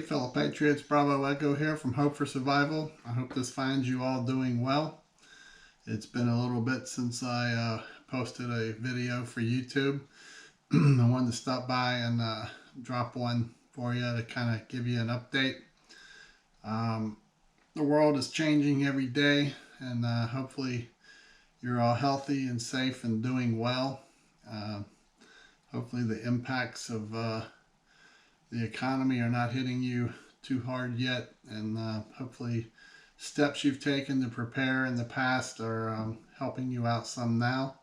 fellow patriots. Bravo Echo here from Hope for Survival. I hope this finds you all doing well. It's been a little bit since I posted a video for YouTube. I wanted to stop by and drop one for you to kind of give you an update. The world is changing every day, and hopefully you're all healthy and safe and doing well. Hopefully the impacts of the economy are not hitting you too hard yet, and hopefully steps you've taken to prepare in the past are helping you out some now.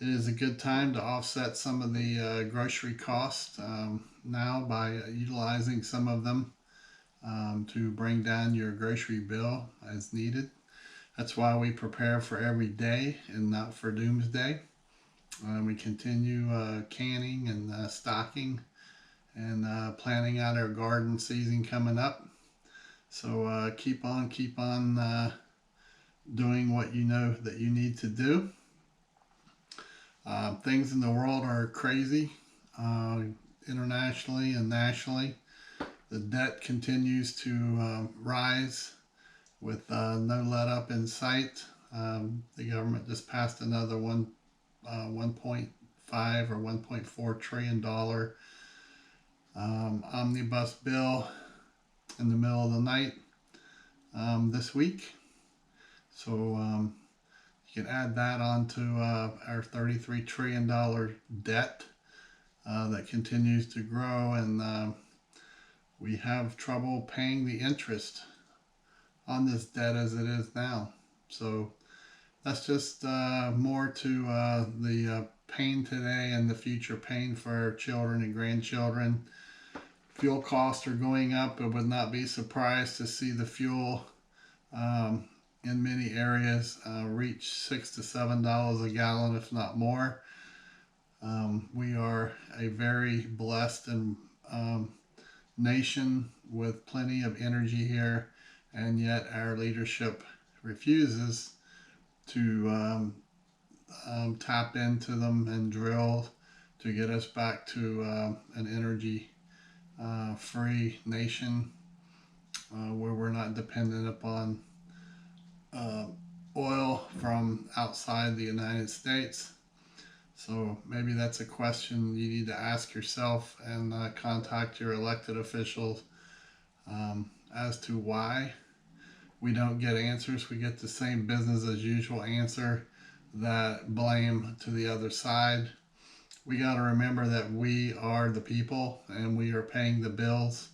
It is a good time to offset some of the grocery costs now by utilizing some of them to bring down your grocery bill as needed. That's why we prepare for every day and not for doomsday. We continue canning and stocking and planning out our garden season coming up. So keep on doing what you know that you need to do. Things in the world are crazy, internationally and nationally. The debt continues to rise with no let up in sight. The government just passed another 1.5 or $1.4 trillion omnibus bill in the middle of the night this week. So you can add that on to our $33 trillion debt that continues to grow, and we have trouble paying the interest on this debt as it is now. So that's just more to the pain today and the future pain for our children and grandchildren. Fuel costs are going up. I would not be surprised to see the fuel in many areas reach $6 to $7 a gallon, if not more. We are a very blessed and nation with plenty of energy here, and yet our leadership refuses to tap into them and drill to get us back to an energy free nation where we're not dependent upon oil from outside the United States. So maybe that's a question you need to ask yourself and contact your elected officials as to why we don't get answers. We get the same business as usual answer, that blame to the other side. We got to remember that we are the people and we are paying the bills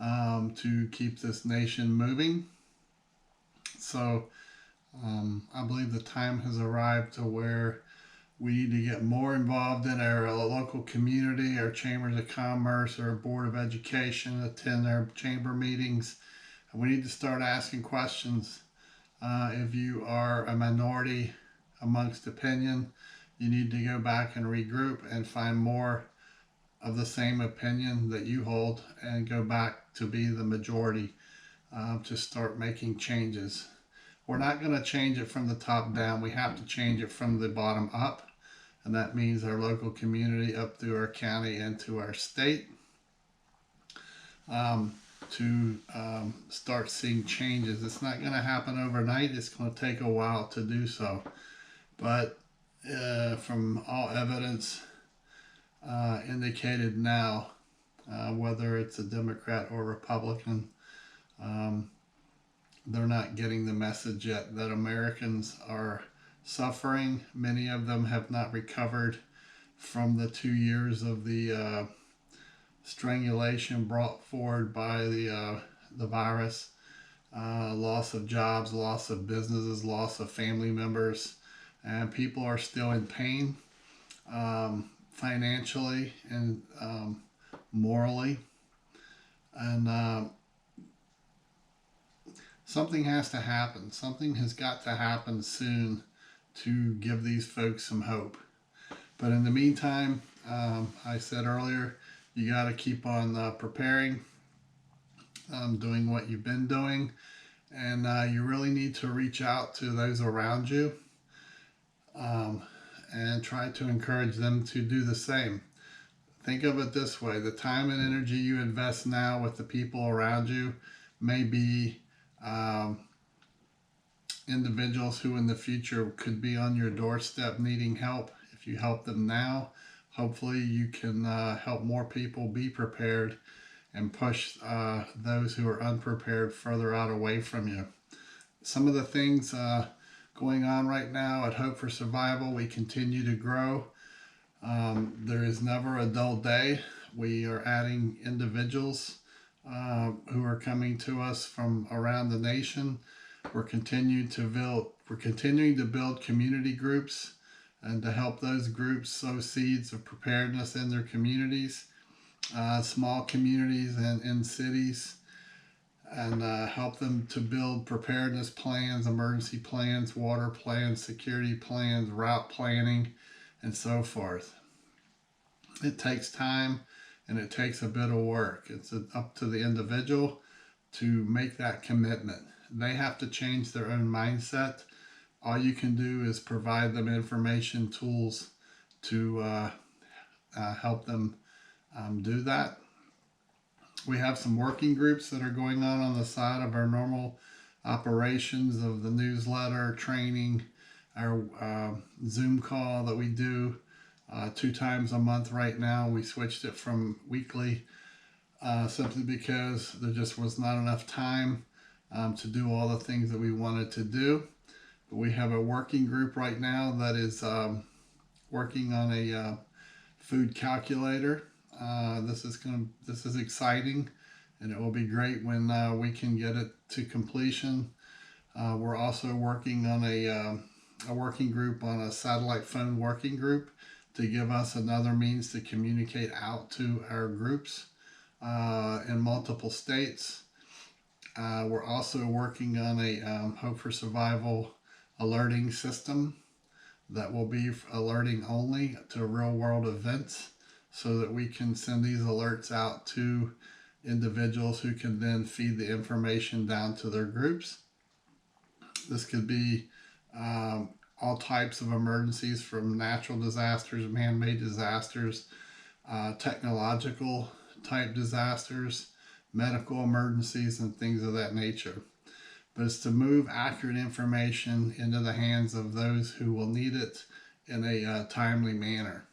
to keep this nation moving. So I believe the time has arrived to where we need to get more involved in our local community, our chambers of commerce, our board of education, attend our chamber meetings. And we need to start asking questions. If you are a minority amongst opinion, you need to go back and regroup and find more of the same opinion that you hold and go back to be the majority to start making changes. We're not going to change it from the top down. We have to change it from the bottom up. And that means our local community up through our county and to our state to start seeing changes. It's not going to happen overnight. It's going to take a while to do so. But from all evidence indicated now, whether it's a Democrat or Republican, they're not getting the message yet that Americans are suffering. Many of them have not recovered from the 2 years of the strangulation brought forward by the virus, loss of jobs, loss of businesses, loss of family members, and people are still in pain financially and morally. And something has to happen. Something has got to happen soon to give these folks some hope. But in the meantime, I said earlier, you got to keep on preparing, doing what you've been doing, and you really need to reach out to those around you and try to encourage them to do the same. think of it this way: the time and energy you invest now with the people around you may be um, individuals who in the future could be on your doorstep needing help. If you help them now, hopefully you can help more people be prepared and push those who are unprepared further out away from you. Some of the things going on right now at Hope for Survival, we continue to grow. There is never a dull day. We are adding individuals who are coming to us from around the nation. We're continuing to build community groups and to help those groups sow seeds of preparedness in their communities, small communities and in cities, and help them to build preparedness plans, emergency plans, water plans, security plans, route planning, and so forth. It takes time and it takes a bit of work. It's up to the individual to make that commitment. They have to change their own mindset. All you can do is provide them information, tools to help them do that. We have some working groups that are going on the side of our normal operations of the newsletter, training, our Zoom call that we do 2 times a month right now. We switched it from weekly simply because there just was not enough time to do all the things that we wanted to do. But we have a working group right now that is working on a food calculator. This is exciting, and it will be great when we can get it to completion. We're also working on a working group on a satellite phone working group to give us another means to communicate out to our groups in multiple states. We're also working on a Hope for Survival alerting system that will be alerting only to real world events, so that we can send these alerts out to individuals who can then feed the information down to their groups. This could be all types of emergencies, from natural disasters, man-made disasters, technological type disasters, medical emergencies, and things of that nature. But it's to move accurate information into the hands of those who will need it in a timely manner.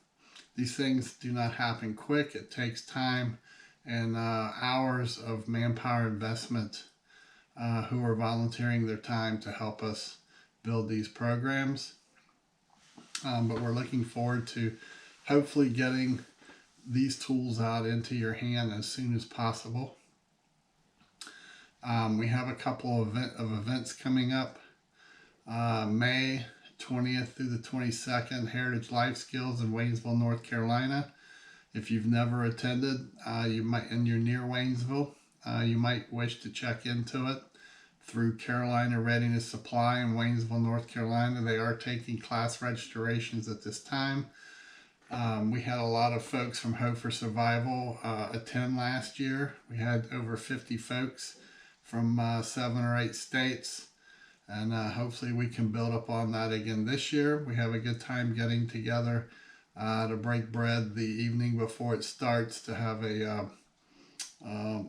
These things do not happen quick. It takes time and hours of manpower investment who are volunteering their time to help us build these programs. But we're looking forward to hopefully getting these tools out into your hand as soon as possible. We have a couple of events coming up. May 20th through the 22nd, Heritage Life Skills in Waynesville, North Carolina. If you've never attended, you might, and you're near Waynesville, you might wish to check into it through Carolina Readiness Supply in Waynesville, North Carolina. They are taking class registrations at this time. We had a lot of folks from Hope for Survival attend last year. We had over 50 folks from 7 or 8 states, and hopefully we can build up on that again this year. We have a good time getting together to break bread the evening before it starts, to have a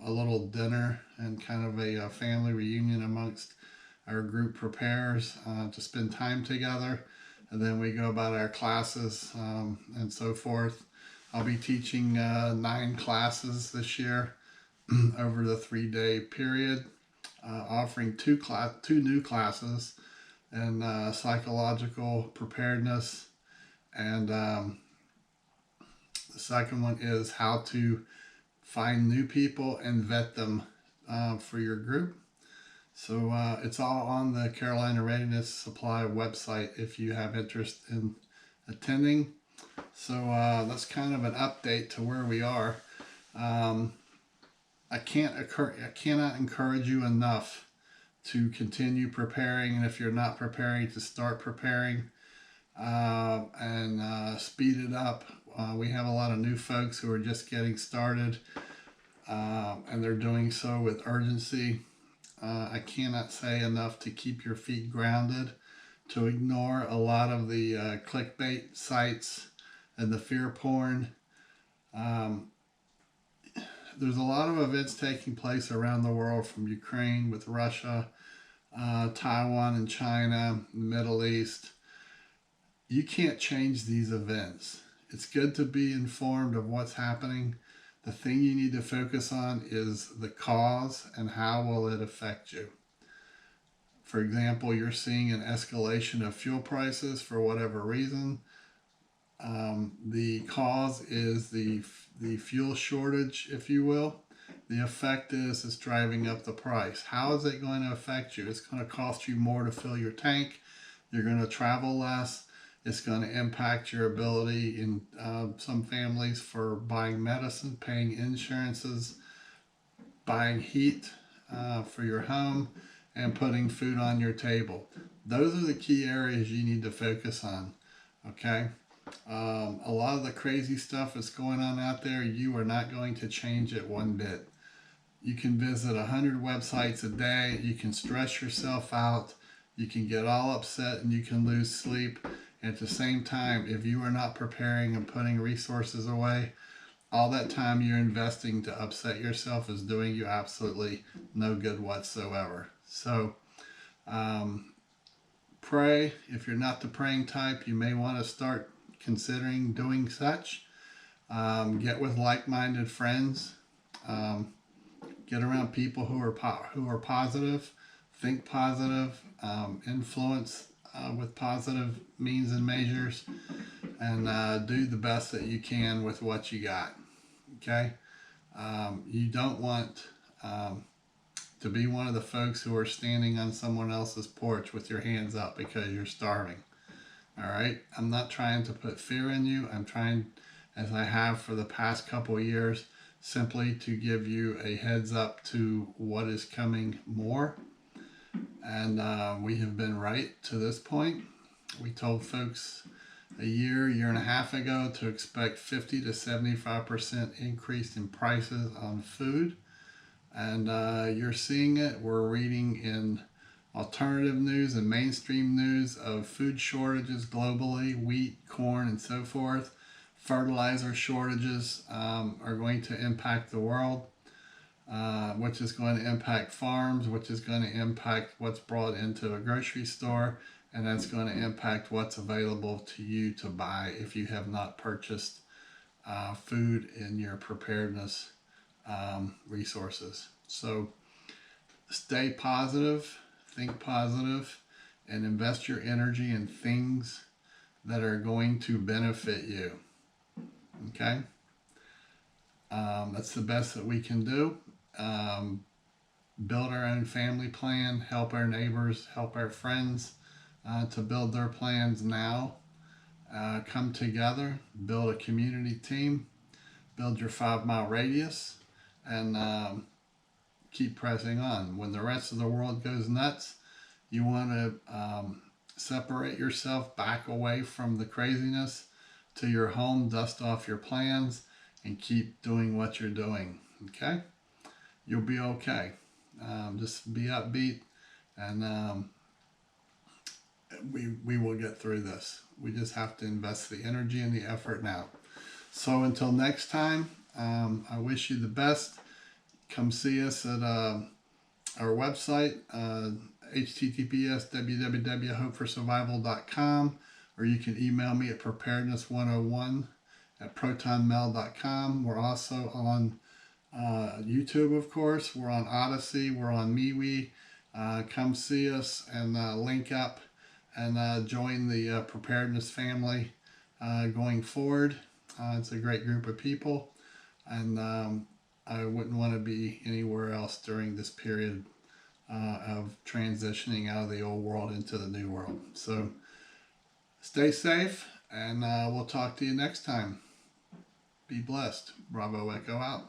little dinner and kind of a family reunion amongst our group preparers to spend time together. And then we go about our classes and so forth. I'll be teaching 9 classes this year over the 3-day period, offering 2 new classes in psychological preparedness, and the second one is how to find new people and vet them for your group. So it's all on the Carolina Readiness Supply website if you have interest in attending. So that's kind of an update to where we are. I cannot encourage you enough to continue preparing, and if you're not preparing, to start preparing and speed it up. We have a lot of new folks who are just getting started, and they're doing so with urgency. I cannot say enough to keep your feet grounded, to ignore a lot of the clickbait sites and the fear porn. there's a lot of events taking place around the world, from Ukraine with Russia, Taiwan and China, the Middle East. You can't change these events. It's good to be informed of what's happening. The thing you need to focus on is the cause and how will it affect you. For example, you're seeing an escalation of fuel prices for whatever reason. The cause is the fuel shortage, if you will. The effect is it's driving up the price. How is it going to affect you? It's going to cost you more to fill your tank. You're going to travel less. It's going to impact your ability in some families for buying medicine, paying insurances, buying heat for your home, and putting food on your table. Those are the key areas you need to focus on, okay? A lot of the crazy stuff that's going on out there, you are not going to change it one bit. You can visit 100 websites a day. You can stress yourself out. You can get all upset and you can lose sleep. At the same time, if you are not preparing and putting resources away, all that time you're investing to upset yourself is doing you absolutely no good whatsoever. So pray. If you're not the praying type, you may want to start considering doing such. Get with like-minded friends. Get around people who are positive. Think positive. Influence with positive means and measures, and do the best that you can with what you got. Okay? You don't want to be one of the folks who are standing on someone else's porch with your hands up because you're starving. All right? I'm not trying to put fear in you. I'm trying, as I have for the past couple of years, simply to give you a heads up to what is coming more. And we have been right to this point. We told folks a year and a half ago to expect 50 to 75% increase in prices on food. And you're seeing it. We're reading in alternative news and mainstream news of food shortages globally, wheat, corn, and so forth. Fertilizer shortages are going to impact the world, which is going to impact farms, which is going to impact what's brought into a grocery store, and that's going to impact what's available to you to buy if you have not purchased food in your preparedness resources. So stay positive, think positive, and invest your energy in things that are going to benefit you. Okay? That's the best that we can do. Build our own family plan, help our neighbors, help our friends to build their plans now. Come together, build a community team, build your 5-mile radius, and keep pressing on. When the rest of the world goes nuts, you want to separate yourself back away from the craziness to your home, dust off your plans, and keep doing what you're doing. Okay? You'll be okay. Just be upbeat, and we will get through this. We just have to invest the energy and the effort now. So until next time, I wish you the best. Come see us at our website, https://www.hopeforsurvival.com, or you can email me at preparedness101@protonmail.com. We're also on YouTube, of course. We're on Odyssey. We're on MeWe. Come see us and link up and join the preparedness family going forward. It's a great group of people, and I wouldn't want to be anywhere else during this period of transitioning out of the old world into the new world. So stay safe, and we'll talk to you next time. Be blessed. Bravo Echo out.